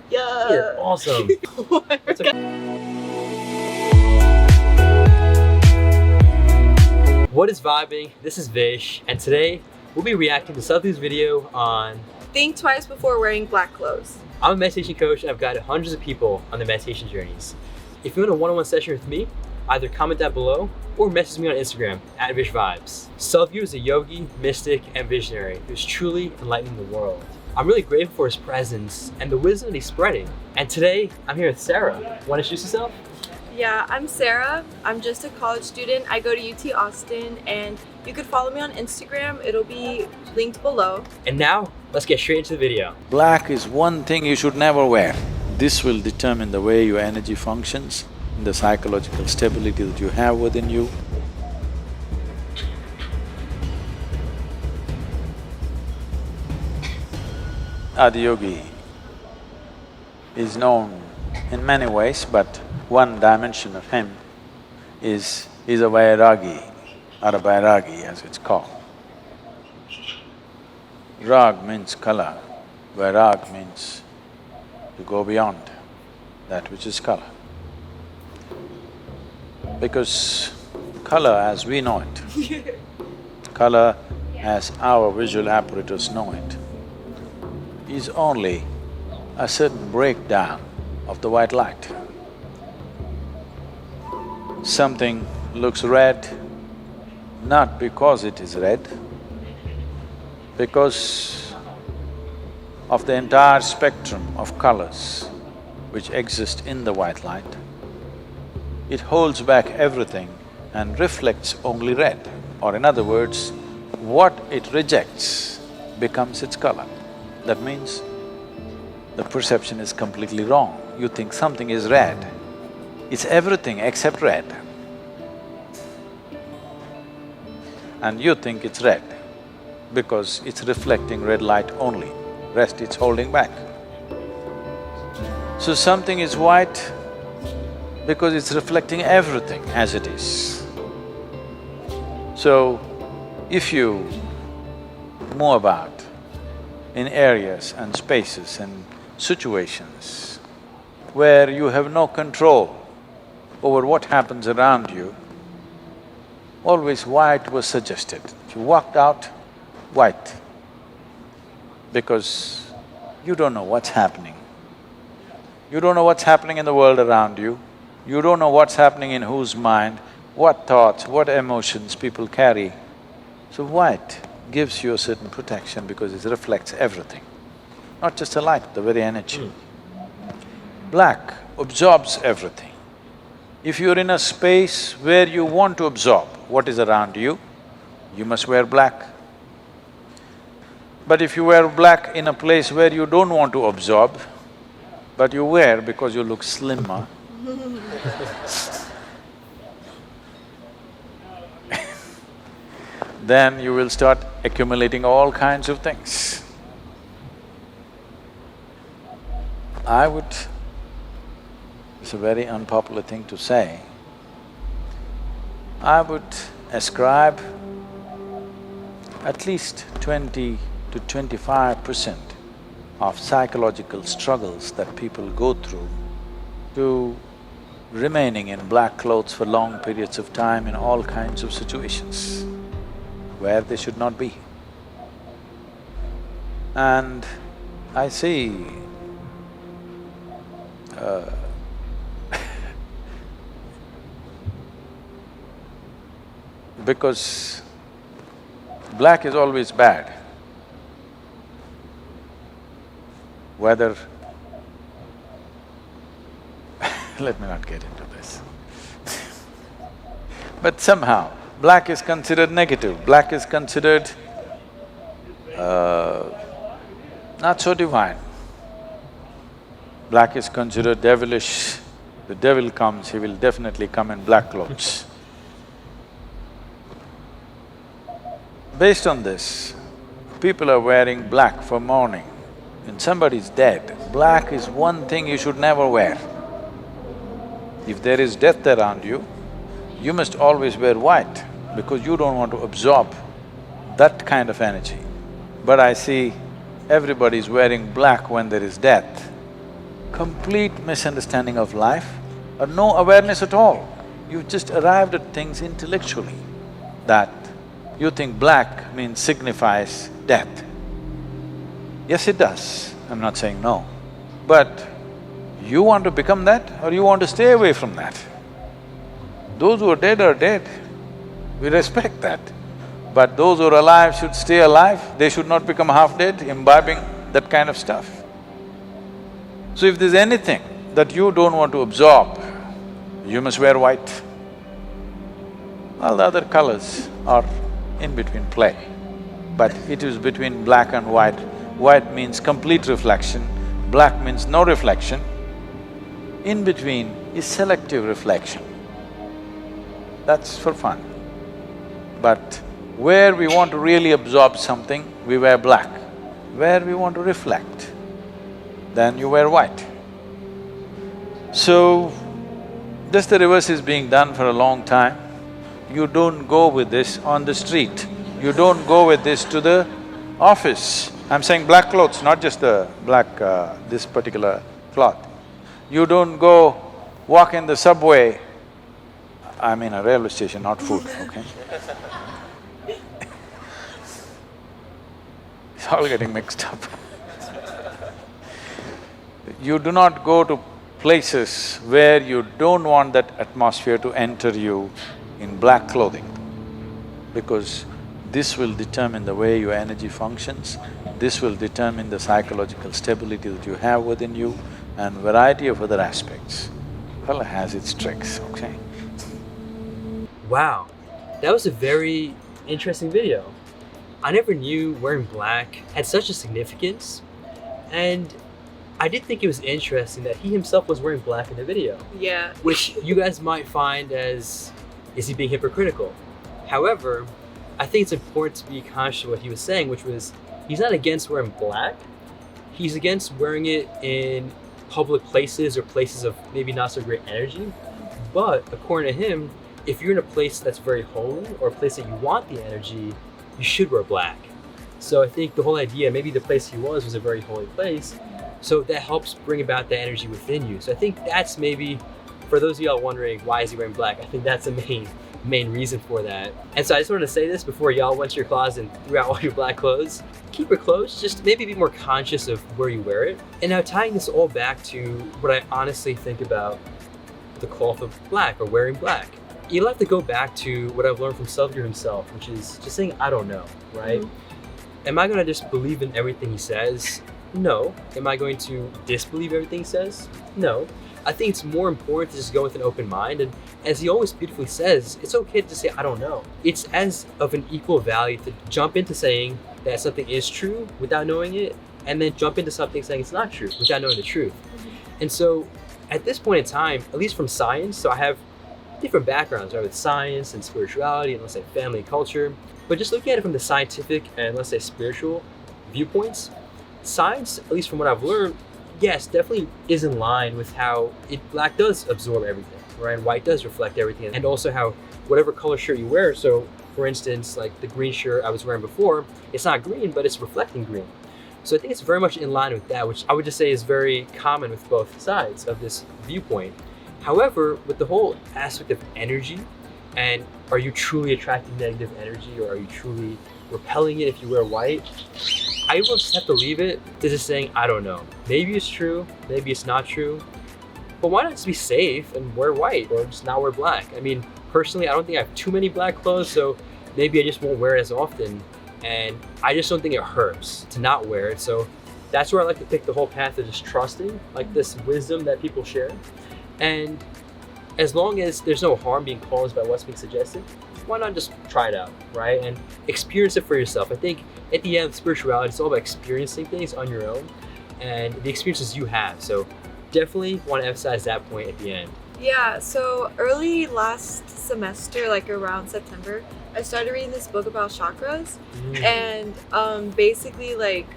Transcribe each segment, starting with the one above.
Yeah. You're awesome. What's up? What is vibing? This is Vish, and today we'll be reacting to Sadhguru's video on Think twice before wearing black clothes. I'm a meditation coach and I've guided hundreds of people on their meditation journeys. If you want a one-on-one session with me, either comment down below or message me on Instagram at VishVibez. Sadhguru is a yogi, mystic, and visionary who's truly enlightening the world. I'm really grateful for his presence and the wisdom that he's spreading. And today, I'm here with Sarah. Want to introduce yourself? Yeah, I'm Sarah. I'm just a college student. I go to UT Austin, and you could follow me on Instagram. It'll be linked below. And now, let's get straight into the video. Black is one thing you should never wear. This will determine the way your energy functions, the psychological stability that you have within you. Adiyogi is known in many ways, but one dimension of him is a vairagi, or a vairagi as it's called. Rag means color, vairag means to go beyond that which is color. Because color as we know it, color as our visual apparatus know it, is only a certain breakdown of the white light. Something looks red, not because it is red, because of the entire spectrum of colors which exist in the white light. It holds back everything and reflects only red, or in other words, what it rejects becomes its color. That means the perception is completely wrong. You think something is red, it's everything except red. And you think it's red because it's reflecting red light only, rest it's holding back. So something is white because it's reflecting everything as it is. So, if you move about in areas and spaces and situations where you have no control over what happens around you, always white was suggested. If you walked out, white, because you don't know what's happening. You don't know what's happening in the world around you, you don't know what's happening in whose mind, what thoughts, what emotions people carry. So white gives you a certain protection because it reflects everything, not just the light, the very energy. Black absorbs everything. If you're in a space where you want to absorb what is around you, you must wear black. But if you wear black in a place where you don't want to absorb, but you wear because you look slimmer, then you will start accumulating all kinds of things. I would… it's a very unpopular thing to say, I would ascribe at least 20 to 25% of psychological struggles that people go through to remaining in black clothes for long periods of time in all kinds of situations where they should not be. And I see because black is always bad, whether let me not get into this but somehow black is considered negative, black is considered not so divine. Black is considered devilish. The devil comes, he will definitely come in black clothes. Based on this, people are wearing black for mourning. When somebody's dead, black is one thing you should never wear. If there is death around you, you must always wear white because you don't want to absorb that kind of energy. But I see everybody's wearing black when there is death. complete misunderstanding of life or no awareness at all. You've just arrived at things intellectually, that you think black means signifies death. Yes, it does, I'm not saying no. But you want to become that or you want to stay away from that? Those who are dead, we respect that. But those who are alive should stay alive, they should not become half-dead, imbibing that kind of stuff. So if there's anything that you don't want to absorb, you must wear white. All the other colors are in between play, but it is between black and white. White means complete reflection, black means no reflection. In between is selective reflection. That's for fun. But where we want to really absorb something, we wear black. Where we want to reflect, then you wear white. So, this the reverse is being done for a long time. You don't go with this on the street, you don't go with this to the office. I'm saying black clothes, not just the black… this particular cloth. You don't go walk in the subway, I mean a railway station, not food, okay? It's all getting mixed up. You do not go to places where you don't want that atmosphere to enter you in black clothing, because this will determine the way your energy functions, this will determine the psychological stability that you have within you and variety of other aspects. Well, it has its tricks, okay? Wow, that was a very interesting video. I never knew wearing black had such a significance, and I did think it was interesting that he himself was wearing black in the video. Yeah. Which you guys might find as, is he being hypocritical? However, I think it's important to be conscious of what he was saying, which was, he's not against wearing black, he's against wearing it in public places or places of maybe not so great energy. But according to him, if you're in a place that's very holy or a place that you want the energy, you should wear black. So I think the whole idea, maybe the place he was a very holy place, so that helps bring about the energy within you. So I think that's maybe, for those of y'all wondering why is he wearing black, I think that's the main reason for that. And so I just wanted to say this before y'all went to your closet and threw out all your black clothes. Keep your clothes, just maybe be more conscious of where you wear it. And now tying this all back to what I honestly think about the cloth of black or wearing black. You'll have to go back to what I've learned from Sadhguru himself, which is just saying, I don't know, right? Am I gonna just believe in everything he says? No. Am I going to disbelieve everything he says? No. I think it's more important to just go with an open mind, and as he always beautifully says, it's okay to just say, I don't know. It's as of an equal value to jump into saying that something is true without knowing it, and then jump into something saying it's not true without knowing the truth. And so, at this point in time, at least from science, so I have different backgrounds, right, with science and spirituality and let's say family culture, but just looking at it from the scientific and let's say spiritual viewpoints, science, at least from what I've learned, yes, definitely is in line with how black does absorb everything, right, and white does reflect everything, and also how whatever color shirt you wear, so for instance, like the green shirt I was wearing before, it's not green, but it's reflecting green. So I think it's very much in line with that, which I would just say is very common with both sides of this viewpoint. However, with the whole aspect of energy, and are you truly attracting negative energy or are you truly repelling it if you wear white? I will just have to leave it to just saying, I don't know. Maybe it's true, maybe it's not true, but why not just be safe and wear white or just not wear black? I mean, personally, I don't think I have too many black clothes, so maybe I just won't wear it as often, and I just don't think it hurts to not wear it. So that's where I like to take the whole path of just trusting, like this wisdom that people share. And as long as there's no harm being caused by what's being suggested, why not just try it out, right? And experience it for yourself. I think at the end, spirituality, it's all about experiencing things on your own and the experiences you have. So definitely want to emphasize that point at the end. Yeah, so early last semester, like around September, I started reading this book about chakras. And basically, like,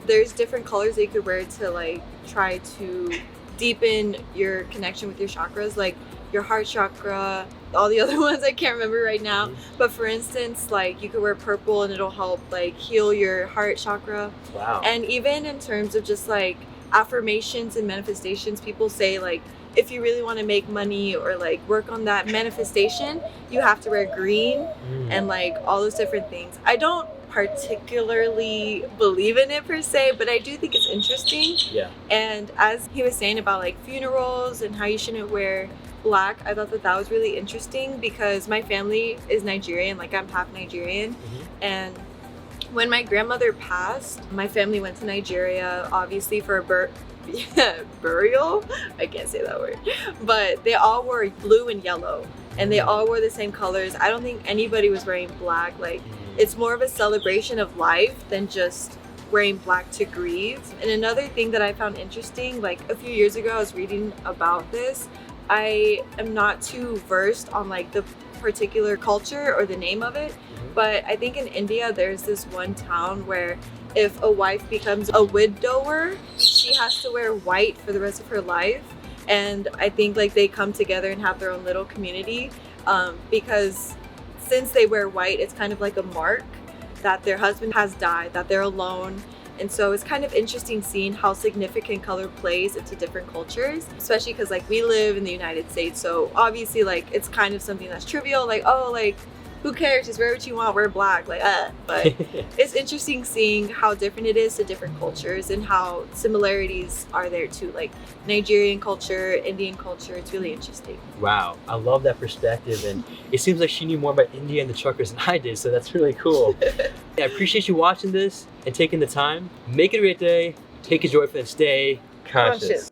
there's different colors that you could wear to like try to deepen your connection with your chakras, like your heart chakra, all the other ones I can't remember right now. But for instance, like you could wear purple and it'll help like heal your heart chakra. Wow. And even in terms of just like affirmations and manifestations, people say like if you really want to make money or like work on that manifestation, you have to wear green and like all those different things. I don't particularly believe in it per se, but I do think it's interesting. Yeah. And as he was saying about like funerals and how you shouldn't wear black, I thought that was really interesting because my family is Nigerian, like I'm half Nigerian. And when my grandmother passed, my family went to Nigeria obviously for a burial. I can't say that word, but they all wore blue and yellow and they all wore the same colors. I don't think anybody was wearing black. Like it's more of a celebration of life than just wearing black to grieve. And another thing that I found interesting, like a few years ago I was reading about this. I am not too versed on like the particular culture or the name of it, but I think in India there's this one town where if a wife becomes a widower, she has to wear white for the rest of her life. And I think like they come together and have their own little community because since they wear white, it's kind of like a mark that their husband has died, that they're alone. And so it's kind of interesting seeing how significant color plays into different cultures, especially because like we live in the United States. So obviously like it's kind of something that's trivial, like, oh, like who cares, just wear what you want, wear black, like but it's interesting seeing how different it is to different cultures and how similarities are there too, like Nigerian culture, Indian culture. It's really interesting. Wow, I love that perspective, and it seems like she knew more about India and the chakras than I did, so that's really cool. I appreciate you watching this and taking the time. Make it a great day, take a joy, and stay conscious.